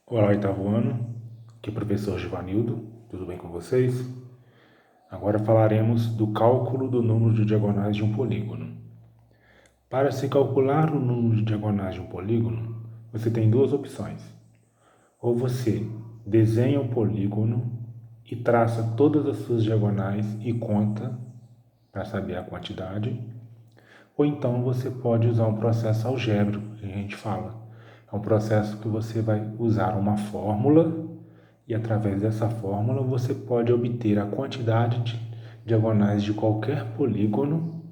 Olá, oitavo ano, aqui é o professor Givanildo, tudo bem com vocês? Agora falaremos do cálculo do número de diagonais de um polígono. Para se calcular o número de diagonais de um polígono, você tem duas opções. Ou você desenha o polígono e traça todas as suas diagonais e conta para saber a quantidade, ou então você pode usar um processo algébrico, que a gente fala. É um processo que você vai usar uma fórmula e através dessa fórmula você pode obter a quantidade de diagonais de qualquer polígono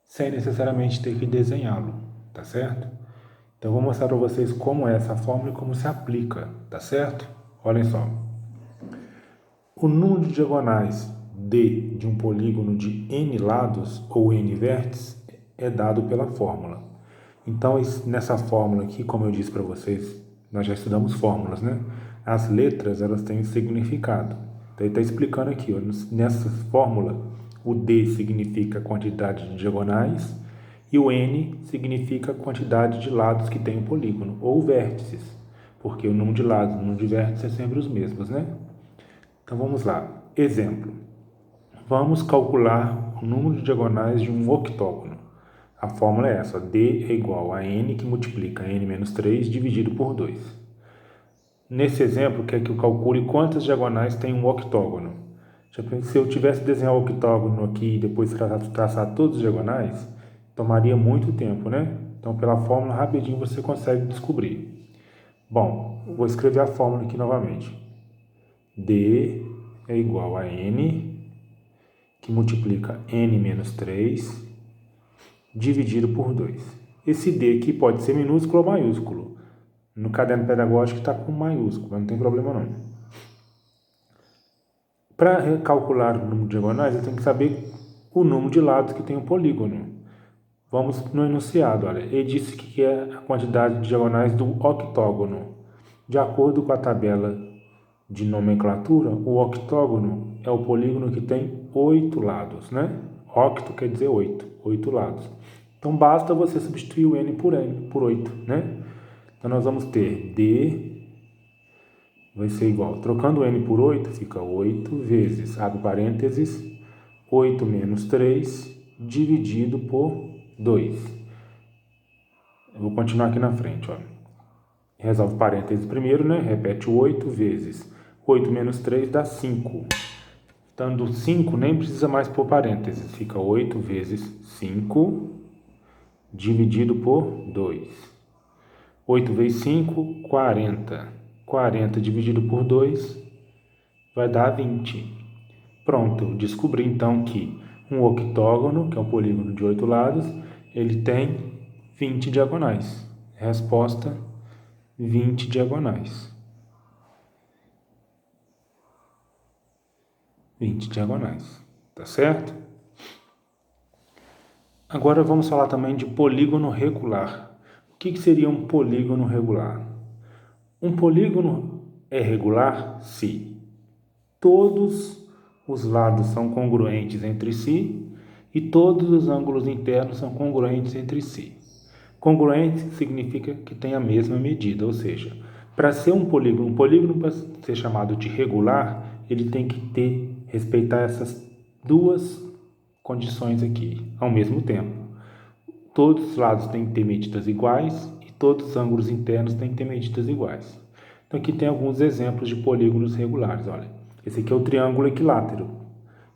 sem necessariamente ter que desenhá-lo, tá certo? Então eu vou mostrar para vocês como é essa fórmula e como se aplica, tá certo? Olhem só. O número de diagonais de um polígono de n lados ou n vértices é dado pela fórmula. Então, nessa fórmula aqui, como eu disse para vocês, nós já estudamos fórmulas, né? As letras, elas têm significado. Então, ele está explicando aqui, ó, nessa fórmula, o D significa a quantidade de diagonais e o N significa a quantidade de lados que tem o polígono, ou vértices, porque o número de lados e o número de vértices é sempre os mesmos, né? Então, vamos lá. Exemplo. Vamos calcular o número de diagonais de um octógono. A fórmula é essa, D é igual a N que multiplica N menos 3 dividido por 2. Nesse exemplo, quer que eu calcule quantas diagonais tem um octógono. Se eu tivesse desenhar o octógono aqui e depois traçar todas as diagonais, tomaria muito tempo, né? Então, pela fórmula, rapidinho você consegue descobrir. Bom, vou escrever a fórmula aqui novamente. D é igual a N que multiplica N menos 3 dividido por 2. Esse D aqui pode ser minúsculo ou maiúsculo. No caderno pedagógico está com maiúsculo, mas não tem problema não. Para calcular o número de diagonais, eu tenho que saber o número de lados que tem um polígono. Vamos no enunciado, olha. Ele disse que é a quantidade de diagonais do octógono. De acordo com a tabela de nomenclatura, o octógono é o polígono que tem 8 lados, né? Octo quer dizer 8 lados. Então, basta você substituir o n por 8, né? Então, nós vamos ter D vai ser igual, trocando n por 8, fica 8 vezes, abre parênteses, 8 menos 3 dividido por 2. Eu vou continuar aqui na frente, ó. Resolve parênteses primeiro, né? Repete o 8 vezes 8 menos 3 dá 5. Dando 5, nem precisa mais pôr parênteses. Fica 8 vezes 5 dividido por 2. 8 vezes 5, 40. 40 dividido por 2 vai dar 20. Pronto, descobri então que um octógono, que é um polígono de 8 lados, ele tem 20 diagonais. Resposta, 20 diagonais. 20 diagonais, tá certo? Agora vamos falar também de polígono regular. O que seria um polígono regular? Um polígono é regular se todos os lados são congruentes entre si e todos os ângulos internos são congruentes entre si. Congruente significa que tem a mesma medida, ou seja, para ser um polígono para ser chamado de regular, ele tem que respeitar essas duas condições aqui ao mesmo tempo. Todos os lados têm que ter medidas iguais e todos os ângulos internos têm que ter medidas iguais. Então aqui tem alguns exemplos de polígonos regulares. Olha, esse aqui é o triângulo equilátero.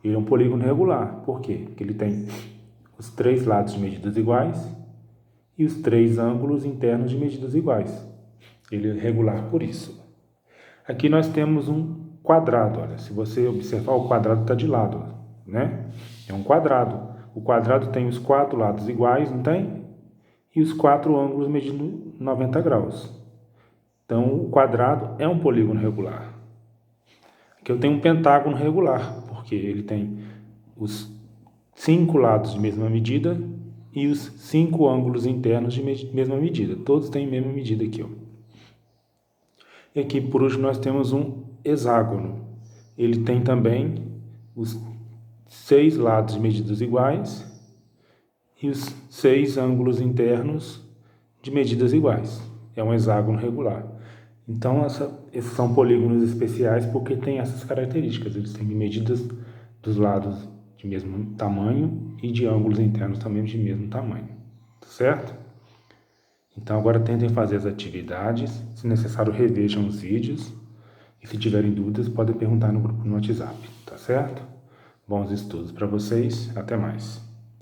Ele é um polígono regular. Por quê? Porque ele tem os 3 lados de medidas iguais e os 3 ângulos internos de medidas iguais. Ele é regular por isso. Aqui nós temos um quadrado. Olha, se você observar, o quadrado está de lado, né? É um quadrado. O quadrado tem os 4 lados iguais, não tem? E os 4 ângulos medindo 90 graus. Então, o quadrado é um polígono regular. Aqui eu tenho um pentágono regular, porque ele tem os 5 lados de mesma medida e os 5 ângulos internos de mesma medida. Todos têm a mesma medida aqui, ó. E aqui, por último, nós temos um hexágono. Ele tem também os 6 lados de medidas iguais e os 6 ângulos internos de medidas iguais. É um hexágono regular. Então, esses são polígonos especiais porque têm essas características. Eles têm medidas dos lados de mesmo tamanho e de ângulos internos também de mesmo tamanho, certo? Então, agora tentem fazer as atividades. Se necessário, revejam os vídeos. E se tiverem dúvidas, podem perguntar no grupo no WhatsApp, tá certo? Bons estudos para vocês. Até mais.